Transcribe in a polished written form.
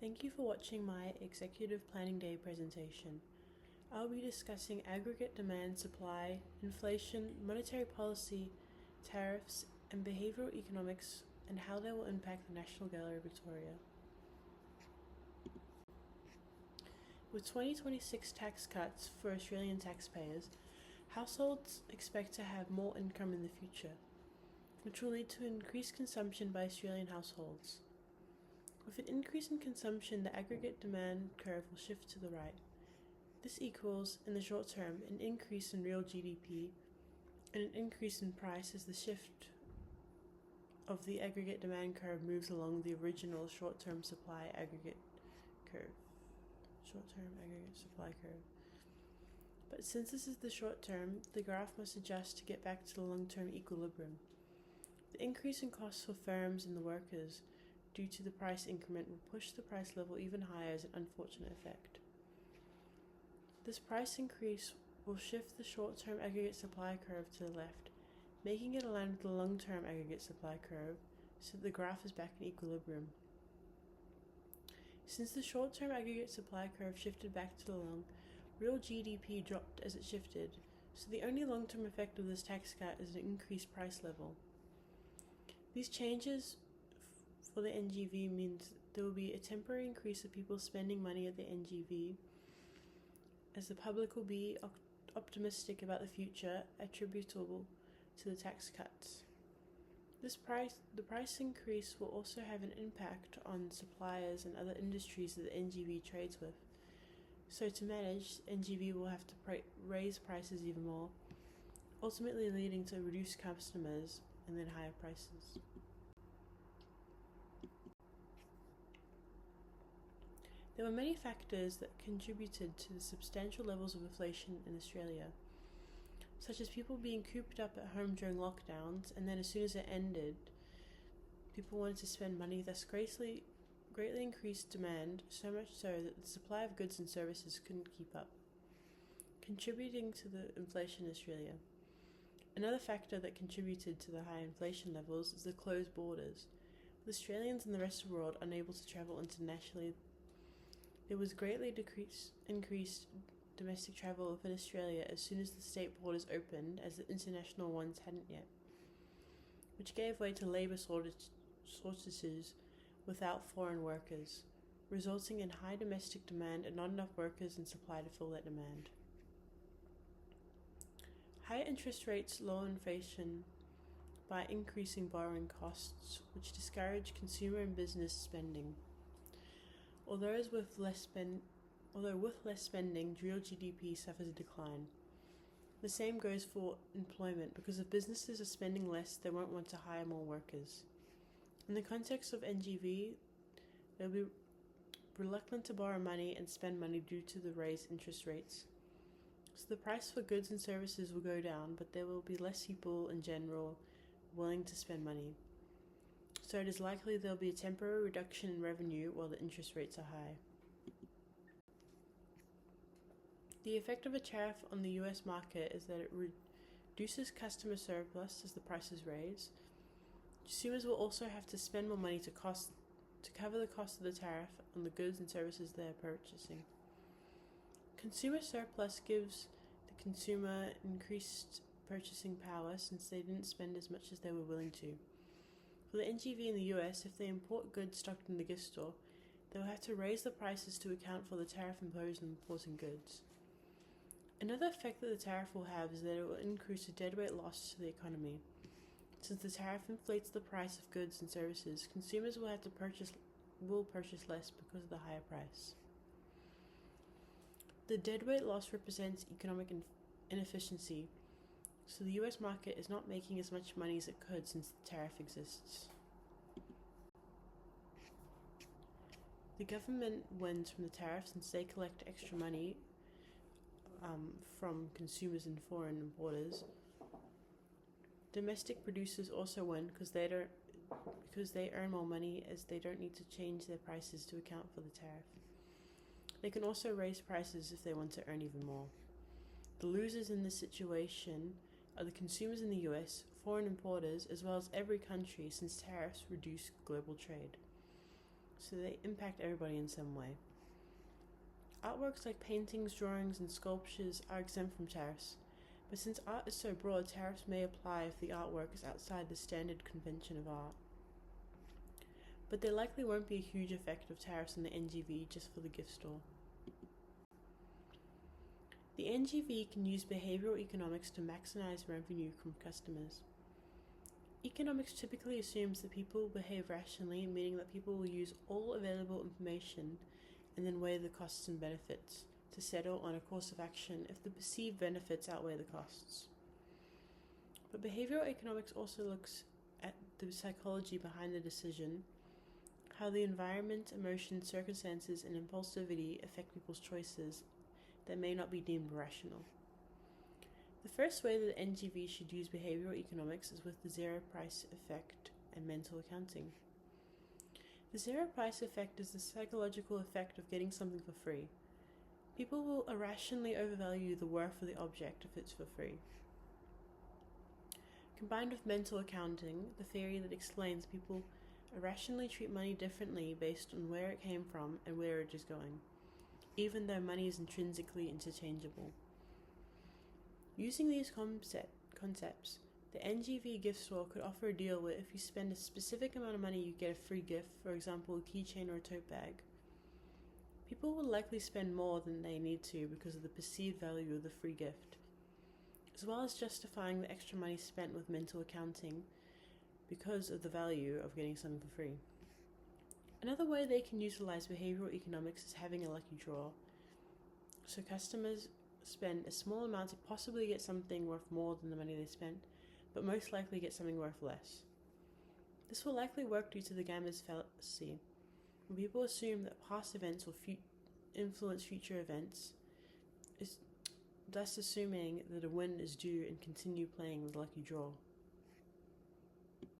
Thank you for watching my Executive Planning Day presentation. I'll be discussing aggregate demand, supply, inflation, monetary policy, tariffs, and behavioural economics, and how they will impact the National Gallery of Victoria. With 2026 tax cuts for Australian taxpayers, households expect to have more income in the future, which will lead to increased consumption by Australian households. With an increase in consumption, the aggregate demand curve will shift to the right. This equals, in the short term, an increase in real GDP and an increase in price as the shift of the aggregate demand curve moves along the original short-term supply aggregate curve. But since this is the short term, the graph must adjust to get back to the long-term equilibrium. The increase in costs for firms and the workers due to the price increment will push the price level even higher as an unfortunate effect. This price increase will shift the short-term aggregate supply curve to the left, making it align with the long-term aggregate supply curve so that the graph is back in equilibrium. Since the short-term aggregate supply curve shifted back to the long, real GDP dropped as it shifted, so the only long-term effect of this tax cut is an increased price level. These changes for the NGV means there will be a temporary increase of people spending money at the NGV, as the public will be optimistic about the future attributable to the tax cuts. The price increase will also have an impact on suppliers and other industries that the NGV trades with. So to manage, NGV will have to raise prices even more, ultimately leading to reduced customers and then higher prices. There were many factors that contributed to the substantial levels of inflation in Australia, such as people being cooped up at home during lockdowns, and then as soon as it ended, people wanted to spend money, thus greatly increased demand, so much so that the supply of goods and services couldn't keep up, contributing to the inflation in Australia. Another factor that contributed to the high inflation levels is the closed borders. With Australians and the rest of the world unable to travel internationally, there was greatly increased domestic travel within Australia as soon as the state borders opened, as the international ones hadn't yet, which gave way to labour shortages without foreign workers, resulting in high domestic demand and not enough workers and supply to fill that demand. Higher interest rates lower inflation by increasing borrowing costs, which discourage consumer and business spending. Although with less spending, real GDP suffers a decline. The same goes for employment, because if businesses are spending less, they won't want to hire more workers. In the context of NGV, they'll be reluctant to borrow money and spend money due to the raised interest rates. So the price for goods and services will go down, but there will be less people in general willing to spend money. So it is likely there will be a temporary reduction in revenue while the interest rates are high. The effect of a tariff on the US market is that it reduces customer surplus as the prices raise. Consumers will also have to spend more money to cover the cost of the tariff on the goods and services they are purchasing. Consumer surplus gives the consumer increased purchasing power since they didn't spend as much as they were willing to. For the NGV in the US, if they import goods stocked in the gift store, they will have to raise the prices to account for the tariff imposed on importing goods. Another effect that the tariff will have is that it will increase the deadweight loss to the economy. Since the tariff inflates the price of goods and services, consumers will purchase less because of the higher price. The deadweight loss represents economic inefficiency, so the US market is not making as much money as it could since the tariff exists. The government wins from the tariff since they collect extra money from consumers and foreign importers. Domestic producers also win because they earn more money, as they don't need to change their prices to account for the tariff. They can also raise prices if they want to earn even more. The losers in this situation are the consumers in the US, foreign importers, as well as every country, since tariffs reduce global trade. so they impact everybody in some way. Artworks like paintings, drawings, and sculptures are exempt from tariffs, but since art is so broad, tariffs may apply if the artwork is outside the standard convention of art. But there likely won't be a huge effect of tariffs on the NGV just for the gift store. The NGV can use behavioral economics to maximize revenue from customers. Economics typically assumes that people behave rationally, meaning that people will use all available information and then weigh the costs and benefits to settle on a course of action if the perceived benefits outweigh the costs. But behavioral economics also looks at the psychology behind the decision, how the environment, emotions, circumstances, and impulsivity affect people's choices that may not be deemed rational. The first way that NGV should use behavioral economics is with the zero price effect and mental accounting. The zero price effect is the psychological effect of getting something for free. People will irrationally overvalue the worth of the object if it's for free. Combined with mental accounting, the theory that explains people irrationally treat money differently based on where it came from and where it is going, even though money is intrinsically interchangeable. Using these concepts, the NGV gift store could offer a deal where if you spend a specific amount of money you get a free gift, for example a keychain or a tote bag. People will likely spend more than they need to because of the perceived value of the free gift, as well as justifying the extra money spent with mental accounting because of the value of getting something for free. Another way they can utilize behavioral economics is having a lucky draw. So customers spend a small amount to possibly get something worth more than the money they spent, but most likely get something worth less. This will likely work due to the gamma's fallacy, when people assume that past events will influence future events, thus assuming that a win is due and continue playing with lucky draw.